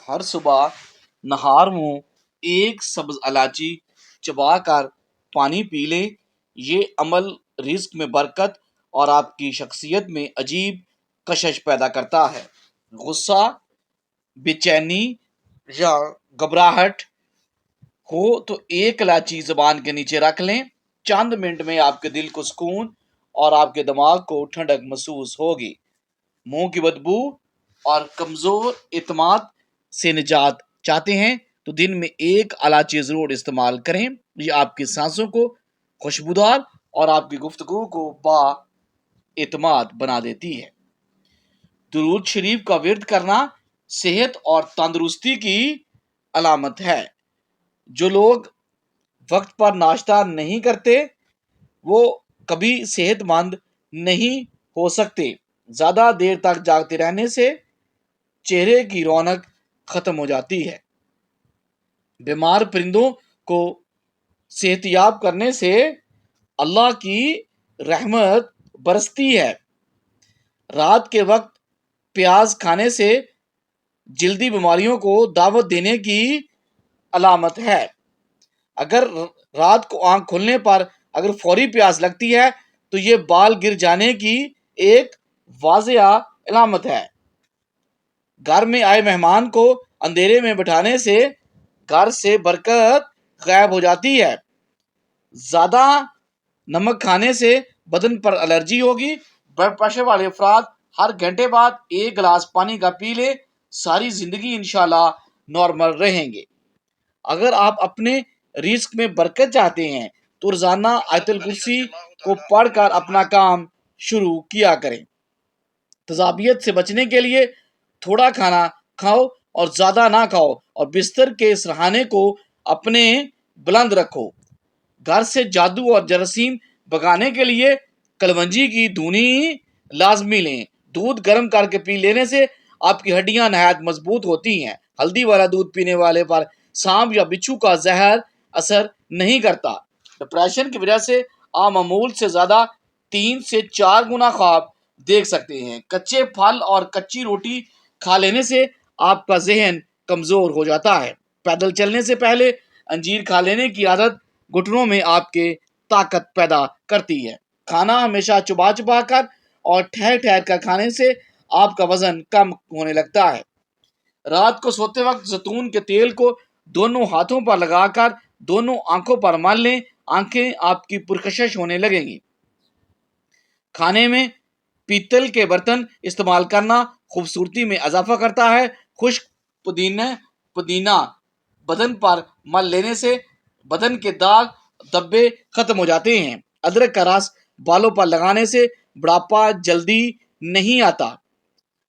ہر صبح نہار منہ ایک سبز الائچی چبا کر پانی پی لیں۔ یہ عمل رزق میں برکت اور آپ کی شخصیت میں عجیب کشش پیدا کرتا ہے۔ غصہ، بے چینی یا گھبراہٹ ہو تو ایک الائچی زبان کے نیچے رکھ لیں۔ چند منٹ میں آپ کے دل کو سکون اور آپ کے دماغ کو ٹھنڈک محسوس ہوگی۔ منہ کی بدبو اور کمزور اعتماد سے نجات چاہتے ہیں تو دن میں ایک الائچی ضرور استعمال کریں۔ یہ آپ کی سانسوں کو خوشبودار اور آپ کی گفتگو کو با اعتماد بنا دیتی ہے۔ درود شریف کا ورد کرنا صحت اور تندرستی کی علامت ہے۔ جو لوگ وقت پر ناشتہ نہیں کرتے وہ کبھی صحت مند نہیں ہو سکتے۔ زیادہ دیر تک جاگتے رہنے سے چہرے کی رونق ختم ہو جاتی ہے۔ بیمار پرندوں کو صحت یاب کرنے سے اللہ کی رحمت برستی ہے۔ رات کے وقت پیاز کھانے سے جلدی بیماریوں کو دعوت دینے کی علامت ہے۔ اگر رات کو آنکھ کھلنے پر اگر فوری پیاس لگتی ہے تو یہ بال گر جانے کی ایک واضح علامت ہے۔ گھر میں آئے مہمان کو اندھیرے میں بٹھانے سے گھر سے برکت غائب ہو جاتی ہے۔ زیادہ نمک کھانے سے بدن پر الرجی ہوگی۔ بلڈ پریشر والے افراد ہر گھنٹے بعد ایک گلاس پانی کا پی لیں، ساری زندگی انشاءاللہ نارمل رہیں گے۔ اگر آپ اپنے رزق میں برکت چاہتے ہیں تو روزانہ آیت الکرسی کو پڑھ کر اپنا کام شروع کیا کریں۔ تذابیت سے بچنے کے لیے تھوڑا کھانا کھاؤ اور زیادہ نہ کھاؤ، اور بستر کے سرہانے کو اپنے بلند رکھو۔ گھر سے جادو اور جراثیم بھگانے کے لیے کلونجی کی دھونی لازمی لیں۔ دودھ گرم کر کے پی لینے سے آپ کی ہڈیاں نہایت مضبوط ہوتی ہیں۔ ہلدی والا دودھ پینے والے پر سانپ یا بچھو کا زہر اثر نہیں کرتا۔ ڈپریشن کی وجہ سے آپ معمول سے زیادہ 3 سے 4 گنا خواب دیکھ سکتے ہیں۔ کچے پھل اور کچی روٹی کھا لینے سے آپ کا ذہن کمزور ہو جاتا ہے۔ پیدل چلنے سے پہلے انجیر کھا لینے کی عادت گھٹنوں میں آپ کے طاقت پیدا کرتی ہے۔ کھانا ہمیشہ چبا چبا کر اور ٹھہر ٹھہر کر کھانے سے آپ کا وزن کم ہونے لگتا ہے۔ رات کو سوتے وقت زیتون کے تیل کو دونوں ہاتھوں پر لگا کر دونوں آنکھوں پر مل لیں، آنکھیں آپ کی پرکشش ہونے لگیں گی۔ کھانے میں پیتل کے برتن استعمال کرنا خوبصورتی میں اضافہ کرتا ہے۔ خشک پودینہ بدن پر مل لینے سے بدن کے داغ دھبے ختم ہو جاتے ہیں۔ ادرک کا رس بالوں پر لگانے سے بڑھاپا جلدی نہیں آتا۔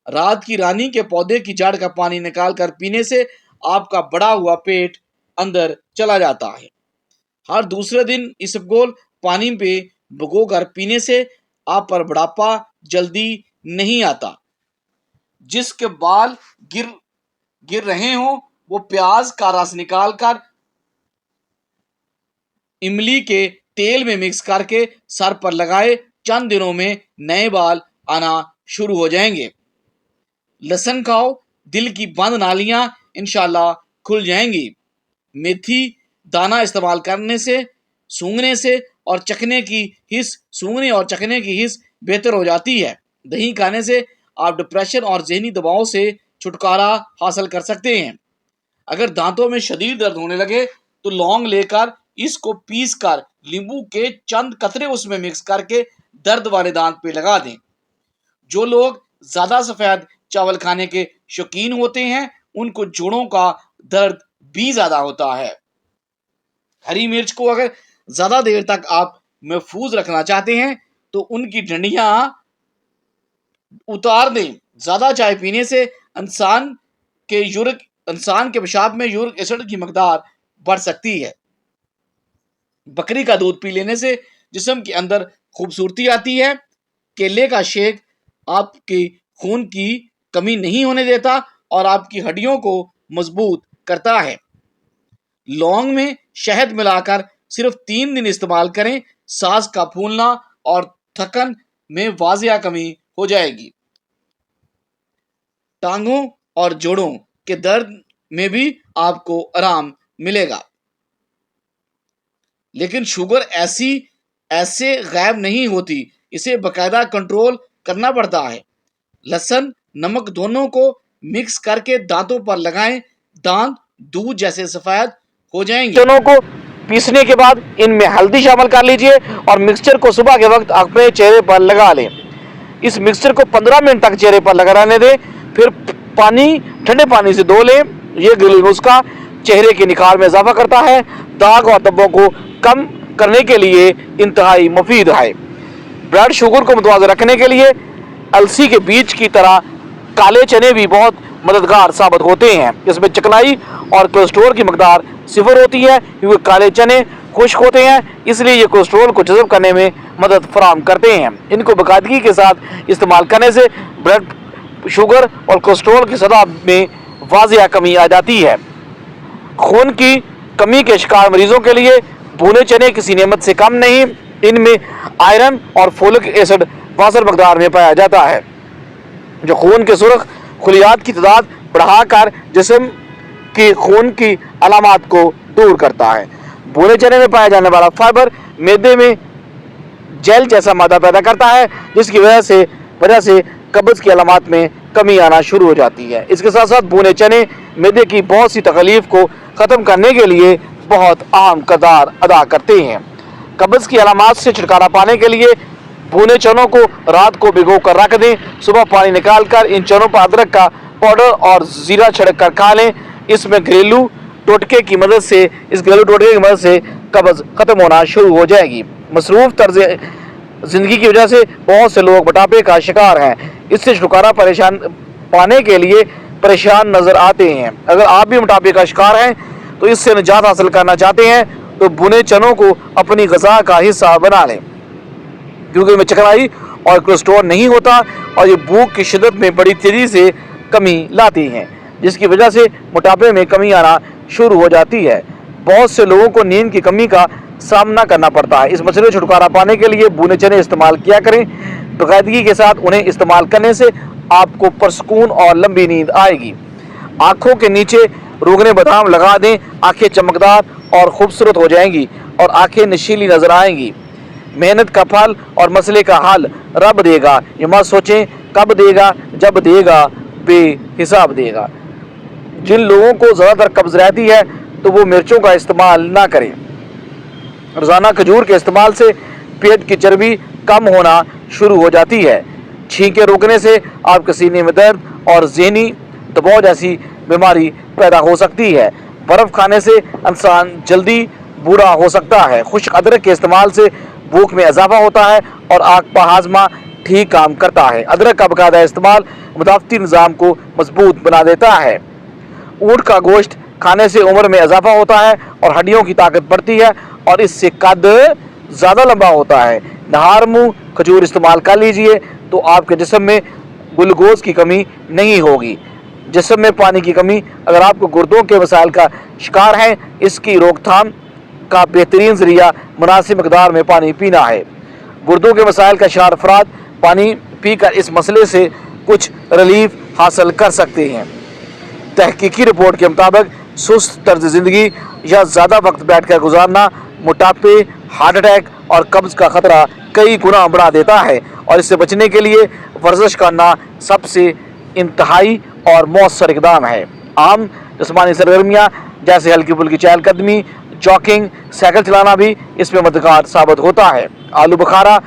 رات کی رانی کے پودے کی جڑ کا پانی نکال کر پینے سے آپ کا بڑا ہوا پیٹ اندر چلا جاتا ہے۔ ہر دوسرے دن اسبگول پانی پہ بھگو کر پینے سے آپ پر بڑھاپا جلدی نہیں آتا۔ جس کے بال گر رہے ہوں وہ پیاز کا رس نکال کر املی کے تیل میں مکس کر کے سر پر لگائے، چند دنوں میں نئے بال آنا شروع ہو جائیں گے۔ لہسن کھاؤ، دل کی بند نالیاں انشاءاللہ کھل جائیں گی۔ میتھی دانہ استعمال کرنے سے سونگھنے اور چکھنے کی حس بہتر ہو جاتی ہے۔ دہی کھانے سے آپ ڈپریشن اور ذہنی دباؤ سے چھٹکارا حاصل کر سکتے ہیں۔ اگر دانتوں میں شدید درد ہونے لگے تو لونگ لے کر اس کو پیس کر لیمبو کے چند قطرے اس میں مکس کر کے درد والے دانت پہ لگا دیں۔ جو لوگ زیادہ سفید چاول کھانے کے شوقین ہوتے ہیں ان کو جوڑوں کا درد بھی زیادہ ہوتا ہے۔ ہری مرچ کو اگر زیادہ دیر تک آپ محفوظ رکھنا چاہتے ہیں تو ان کی ڈنڈیاں اتار دیں۔ زیادہ چائے پینے سے انسان کے پیشاب میں یورک ایسڈ کی مقدار بڑھ سکتی ہے۔ بکری کا دودھ پی لینے سے جسم کے اندر خوبصورتی آتی ہے۔ کیلے کا شیک آپ کے خون کی کمی نہیں ہونے دیتا اور آپ کی ہڈیوں کو مضبوط کرتا ہے۔ لونگ میں شہد ملا کر صرف 3 دن استعمال کریں، سانس کا پھولنا اور تھکن میں واضح کمی ہو جائے گی۔ ٹانگوں اور جوڑوں کے درد میں بھی آپ کو آرام ملے گا۔ لیکن شوگر ایسے غائب نہیں ہوتی، اسے باقاعدہ کنٹرول کرنا پڑتا ہے۔ لہسن نمک دونوں کو مکس کر کے دانتوں پر لگائیں، دانت دودھ جیسے سفید ہو جائیں گے۔ چنوں کو پیسنے کے بعد ان میں ہلدی شامل کر لیجئے اور مکسچر کو صبح کے وقت اپنے چہرے پر لگا لیں۔ اس مکسچر کو 15 منٹ تک چہرے پر لگا رہنے دیں، پھر ٹھنڈے پانی سے دھو لیں۔ یہ گھریلو نسخہ چہرے کے نکھار میں اضافہ کرتا ہے، داغ اور دھبوں کو کم کرنے کے لیے انتہائی مفید ہے۔ بلڈ شوگر کو متوازن رکھنے کے لیے السی کے بیج کی طرح کالے چنے بھی بہت مددگار ثابت ہوتے ہیں۔ اس میں چکنائی اور کولیسٹرول کی مقدار 0 ہوتی ہے، کیونکہ کالے چنے خشک ہوتے ہیں، اس لیے یہ کولیسٹرول کو جذب کرنے میں مدد فراہم کرتے ہیں۔ ان کو باقاعدگی کے ساتھ استعمال کرنے سے بلڈ شوگر اور کولیسٹرول کی سطح میں واضح کمی آ جاتی ہے۔ خون کی کمی کے شکار مریضوں کے لیے بھونے چنے کسی نعمت سے کم نہیں۔ ان میں آئرن اور فولک ایسڈ وافر مقدار میں پایا جاتا ہے، جو خون کے سرخ خلیات کی تعداد بڑھا کر جسم کی خون کی علامات کو دور کرتا ہے۔ بھونے چنے میں پایا جانے والا فائبر معدے میں جیل جیسا مادہ پیدا کرتا ہے، جس کی وجہ سے قبض کی علامات میں کمی آنا شروع ہو جاتی ہے۔ اس کے ساتھ ساتھ بھونے چنے معدے کی بہت سی تکلیف کو ختم کرنے کے لیے بہت اہم کردار ادا کرتے ہیں۔ قبض کی علامات سے چھٹکارا پانے کے لیے بھونے چنوں کو رات کو بھگو کر رکھ دیں، صبح پانی نکال کر ان چنوں پر ادرک کا پاؤڈر اور زیرہ چھڑک کر کھا لیں۔ اس گھریلو ٹوٹکے کی مدد سے قبض ختم ہونا شروع ہو جائے گی۔ مصروف طرز زندگی کی وجہ سے بہت سے لوگ موٹاپے کا شکار ہیں، اس سے چھٹکارا پانے کے لیے پریشان نظر آتے ہیں۔ اگر آپ بھی موٹاپے کا شکار ہیں تو اس سے نجات حاصل کرنا چاہتے ہیں تو بھنے چنوں کو اپنی غذا کا حصہ بنا لیں، کیونکہ ان میں چکنائی اور کولیسٹرول نہیں ہوتا اور یہ بھوک کی شدت میں بڑی تیزی سے کمی لاتی ہیں، جس کی وجہ سے موٹاپے میں کمی آنا شروع ہو جاتی ہے۔ بہت سے لوگوں کو نیند کی کمی کا سامنا کرنا پڑتا ہے۔ اس مسئلے سے چھٹکارا پانے کے لیے بھونے چنے استعمال کیا کریں۔ باقاعدگی کے ساتھ انہیں استعمال کرنے سے آپ کو پرسکون اور لمبی نیند آئے گی۔ آنکھوں کے نیچے روغن بادام لگا دیں، آنکھیں چمکدار اور خوبصورت ہو جائیں گی اور آنکھیں نشیلی نظر آئیں گی۔ محنت کا پھل اور مسئلے کا حل رب دے گا، یہ مت سوچیں کب دے گا، جب دے گا بے حساب دے گا۔ جن لوگوں کو زیادہ تر قبض رہتی ہے تو وہ مرچوں کا استعمال نہ کریں۔ روزانہ کھجور کے استعمال سے پیٹ کی چربی کم ہونا شروع ہو جاتی ہے۔ چھینکیں روکنے سے آپ کے سینے میں درد اور ذہنی دباؤ جیسی بیماری پیدا ہو سکتی ہے۔ برف کھانے سے انسان جلدی بوڑھا ہو سکتا ہے۔ خشک ادرک کے استعمال سے بھوک میں اضافہ ہوتا ہے اور آنکھ کا ہاضمہ ٹھیک کام کرتا ہے۔ ادرک کا باقاعدہ استعمال مدافعتی نظام کو مضبوط بنا دیتا ہے۔ اونٹ کا گوشت کھانے سے عمر میں اضافہ ہوتا ہے اور ہڈیوں کی طاقت بڑھتی ہے اور اس سے قد زیادہ لمبا ہوتا ہے۔ نہار منہ کھجور استعمال کر لیجئے تو آپ کے جسم میں گلوکوز کی کمی نہیں ہوگی۔ جسم میں پانی کی کمی، اگر آپ کو گردوں کے مسائل کا شکار ہیں، اس کی روک تھام کا بہترین ذریعہ مناسب مقدار میں پانی پینا ہے۔ گردوں کے مسائل کا شکار افراد پانی پی کر اس مسئلے سے کچھ ریلیف حاصل کر سکتے ہیں۔ تحقیقی رپورٹ کے مطابق سست طرز زندگی یا زیادہ وقت بیٹھ کر گزارنا موٹاپے، ہارٹ اٹیک اور قبض کا خطرہ کئی گنا بڑھا دیتا ہے، اور اس سے بچنے کے لیے ورزش کرنا سب سے انتہائی اور مؤثر اقدام ہے۔ عام جسمانی سرگرمیاں جیسے ہلکی پھلکی چہل قدمی، جاگنگ، سائیکل چلانا بھی اس میں مددگار ثابت ہوتا ہے۔ آلو بخارا،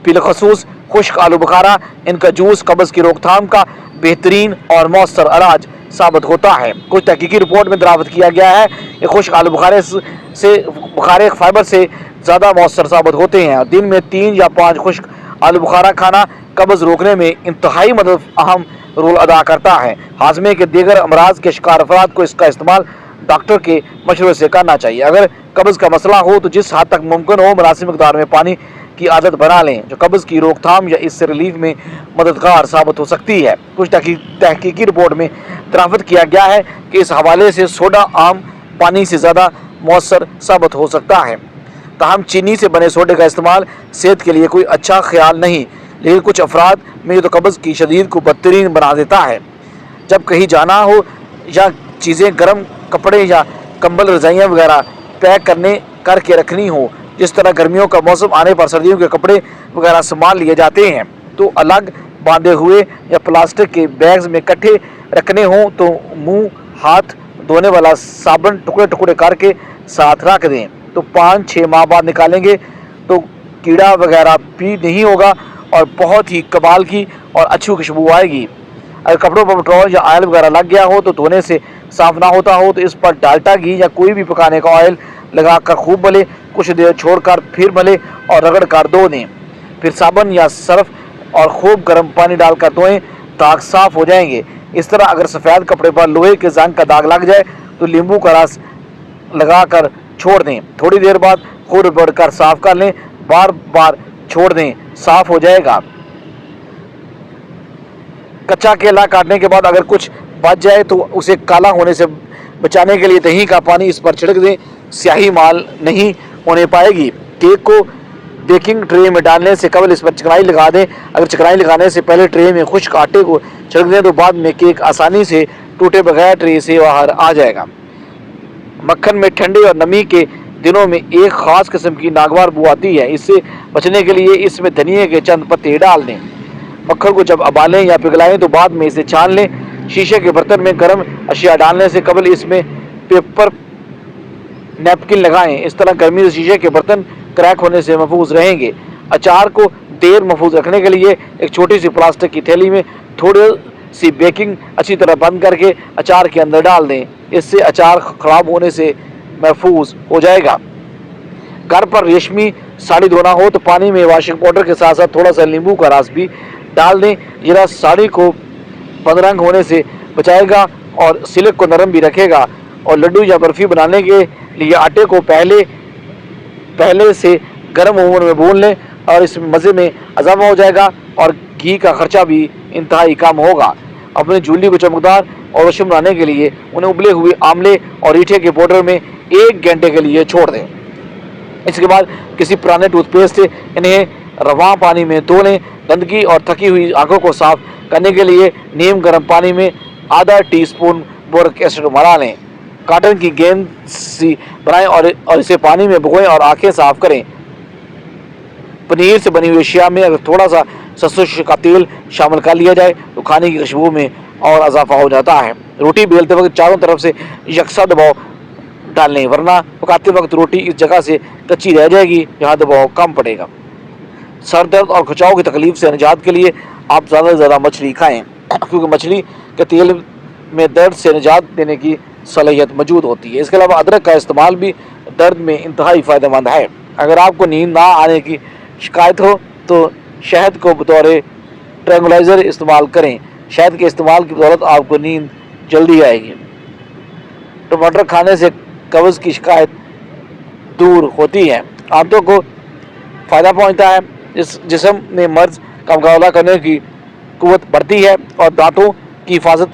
بالخصوص خشک آلو بخارا، ان کا جوس قبض کی روک تھام کا بہترین اور مؤثر علاج ثابت ہوتا ہے۔ کچھ تحقیقی رپورٹ میں دریافت کیا گیا ہے کہ خشک آلو بخارے فائبر سے زیادہ مؤثر ثابت ہوتے ہیں۔ دن میں 3 یا 5 خشک آلو بخارا کھانا قبض روکنے میں انتہائی اہم رول ادا کرتا ہے۔ ہاضمے کے دیگر امراض کے شکار افراد کو اس کا استعمال ڈاکٹر کے مشورے سے کرنا چاہیے۔ اگر قبض کا مسئلہ ہو تو جس حد تک ممکن ہو مناسب مقدار میں پانی کی عادت بنا لیں، جو قبض کی روک تھام یا اس سے ریلیف میں مددگار ثابت ہو سکتی ہے۔ کچھ تحقیقی رپورٹ میں دریافت کیا گیا ہے کہ اس حوالے سے سوڈا عام پانی سے زیادہ مؤثر ثابت ہو سکتا ہے۔ تاہم چینی سے بنے سوڈے کا استعمال صحت کے لیے کوئی اچھا خیال نہیں، لیکن کچھ افراد میں یہ تو قبض کی شدید کو بدترین بنا دیتا ہے۔ جب کہیں جانا ہو یا چیزیں گرم کپڑے یا کمبل رضائیاں وغیرہ پیک کر کے رکھنی ہو، جس طرح گرمیوں کا موسم آنے پر سردیوں کے کپڑے وغیرہ سنبھال لیے جاتے ہیں، تو الگ باندھے ہوئے یا پلاسٹک کے بیگز میں اکٹھے رکھنے ہوں تو منہ ہاتھ دھونے والا صابن ٹکڑے ٹکڑے کر کے ساتھ رکھ دیں، تو 5-6 ماہ بعد نکالیں گے تو کیڑا وغیرہ بھی نہیں ہوگا اور بہت ہی کمال کی اور اچھی خوشبو آئے گی۔ اگر کپڑوں پر پٹرول یا آئل وغیرہ لگ گیا ہو تو دھونے سے صاف نہ ہوتا ہو تو اس پر ڈالٹا گھی یا کوئی بھی پکانے کا آئل لگا کر خوب ملے، کچھ دیر چھوڑ کر پھر ملے اور رگڑ کر دھو دیں، پھر صابن یا سرف اور خوب گرم پانی ڈال کر دھوئیں، داغ صاف ہو جائیں گے۔ اس طرح اگر سفید کپڑے پر لوہے کے زنگ کا داغ لگ جائے تو لیمبو کا رس لگا کر چھوڑ دیں، تھوڑی دیر بعد خود رگڑ کر صاف کر لیں، بار بار چھوڑ دیں، صاف ہو جائے گا۔ کچا کیلا کاٹنے کے بعد اگر کچھ بچ جائے تو اسے کالا ہونے سے بچانے کے لیے دہی کا پانی اس پر چھڑک دیں، سیاہی مال نہیں ہونے پائے گی۔ کیک کو بیکنگ ٹرے میں ڈالنے سے قبل اس پر چکنائی لگا دیں، اگر چکنائی لگانے سے پہلے ٹرے میں خشک آٹے کو چھڑک دیں تو بعد میں کیک آسانی سے ٹوٹے بغیر ٹرے سے باہر آ جائے گا۔ مکھن میں ٹھنڈے اور نمی کے دنوں میں ایک خاص قسم کی ناگوار بو آتی ہے، اس سے بچنے کے لیے اس میں دھنیے کے چند پتے ڈال دیں۔ مکھن کو جب ابالیں یا پگھلائیں تو بعد میں اسے چھان لیں۔ شیشے کے برتن میں گرم اشیاء ڈالنے سے قبل اس میں پیپر نیپکن لگائیں، اس طرح گرمی سے شیشے کے برتن کریک ہونے سے محفوظ رہیں گے۔ اچار کو دیر محفوظ رکھنے کے لیے ایک چھوٹی سی پلاسٹک کی تھیلی میں تھوڑی سی بیکنگ اچھی طرح بند کر کے اچار کے اندر ڈال دیں، اس سے اچار خراب ہونے سے محفوظ ہو جائے گا۔ گھر پر ریشمی ساڑی دھونا ہو تو پانی میں واشنگ پاؤڈر کے ساتھ ساتھ تھوڑا سا لیمبو کا رس بھی ڈال دیں، یہ رس ساڑی کو بدرنگ ہونے سے بچائے گا اور سلک کو نرم بھی رکھے گا۔ اور لڈو یا برفی بنانے کے لیے آٹے کو پہلے سے گرم اوون میں بھون لیں اور اس میں مزے میں اضافہ ہو جائے گا اور گھی کا خرچہ بھی انتہائی کم ہوگا۔ اپنے جھولی کو چمکدار اور روشن بنانے کے لیے انہیں ابلے ہوئے آملے اور ریٹھے کے پاؤڈر میں 1 گھنٹے کے لیے چھوڑ دیں۔ اس کے بعد کسی پرانے ٹوتھ پیسٹ سے انہیں رواں پانی میں دھو لیں۔ گندگی اور تھکی ہوئی آنکھوں کو صاف کرنے کے لیے نیم گرم پانی میں آدھا ٹی اسپون بورک ایسڈ ملا لیں۔ کاٹن کی گیند سی بنائیں اور اسے پانی میں بھگوئیں اور آنکھیں صاف کریں۔ پنیر سے بنی ہوئی اشیاء میں اگر تھوڑا سا سرسوں کا تیل شامل کر لیا جائے تو کھانے کی خوشبو میں اور اضافہ ہو جاتا ہے۔ روٹی بیلتے وقت چاروں طرف سے یکساں دباؤ ڈالیں، ورنہ پکاتے وقت روٹی اس جگہ سے کچی رہ جائے گی جہاں دباؤ کم پڑے گا۔ سر درد اور کھچاؤ کی تکلیف سے نجات کے لیے آپ زیادہ سے زیادہ مچھلی کھائیں، کیونکہ مچھلی کے تیل میں درد سے نجات دینے کی صلاحیت موجود ہوتی ہے۔ اس کے علاوہ ادرک کا استعمال بھی درد میں انتہائی فائدہ مند ہے۔ اگر آپ کو نیند نہ آنے کی شکایت ہو تو شہد کو بطور ٹرینکولائزر استعمال کریں، شہد کے استعمال کی بدولت آپ کو نیند جلدی آئے گی۔ ٹماٹر کھانے سے قبض کی شکایت دور ہوتی ہے، آنتوں کو فائدہ پہنچتا ہے، جسم میں مرض کا مقابلہ کرنے کی قوت بڑھتی ہے اور دانتوں کی حفاظت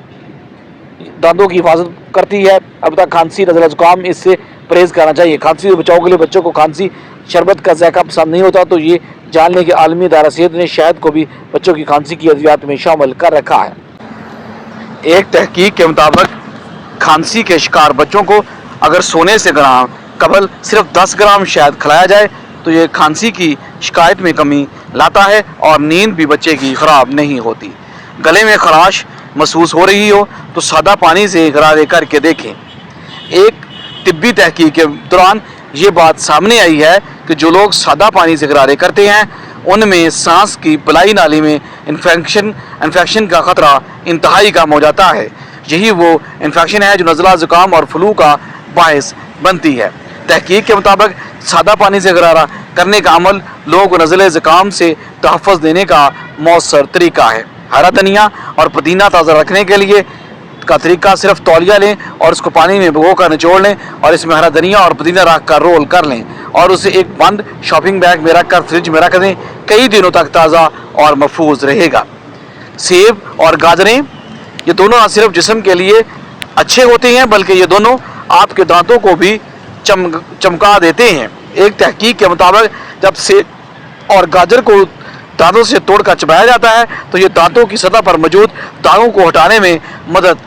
کرتی ہے۔ اب تک کھانسی نزلہ زکام اس سے پرہیز کرنا چاہیے۔ کھانسی سے بچاؤ کے لیے بچوں کو کھانسی شربت کا ذائقہ پسند نہیں ہوتا تو یہ جان لیں کہ عالمی ادارہ صحت نے شہد کو بھی بچوں کی کھانسی کی ادویات میں شامل کر رکھا ہے۔ ایک تحقیق کے مطابق کھانسی کے شکار بچوں کو اگر سونے سے قبل صرف 10 گرام شہد کھلایا جائے تو یہ کھانسی کی شکایت میں کمی لاتا ہے اور نیند بھی بچے کی خراب نہیں ہوتی۔ گلے میں خراش محسوس ہو رہی ہو تو سادہ پانی سے غرارے کر کے دیکھیں۔ ایک طبی تحقیق کے دوران یہ بات سامنے آئی ہے کہ جو لوگ سادہ پانی سے غرارے کرتے ہیں ان میں سانس کی بالائی نالی میں انفیکشن کا خطرہ انتہائی کم ہو جاتا ہے۔ یہی وہ انفیکشن ہے جو نزلہ زکام اور فلو کا باعث بنتی ہے۔ تحقیق کے مطابق سادہ پانی سے غرارہ کرنے کا عمل لوگوں کو نزلہ زکام سے تحفظ دینے کا مؤثر طریقہ ہے۔ ہرا دھنیا اور پودینہ تازہ رکھنے کے لیے کا طریقہ صرف تولیہ لیں اور اس کو پانی میں بھگو کر نچوڑ لیں اور اس میں ہرا دھنیا اور پودینہ رکھ کر رول کر لیں اور اسے ایک بند شاپنگ بیگ میں رکھ کر فریج میں رکھ دیں، کئی دنوں تک تازہ اور محفوظ رہے گا۔ سیب اور گاجریں یہ دونوں نہ صرف جسم کے لیے اچھے ہوتے ہیں بلکہ یہ دونوں آپ کے دانتوں کو بھی چمکا دیتے ہیں۔ ایک تحقیق کے مطابق جب سیب اور گاجر کو دانتوں سے توڑ کر چبایا جاتا ہے تو یہ دانتوں کی سطح پر موجود داغوں کو ہٹانے میں مدد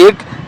1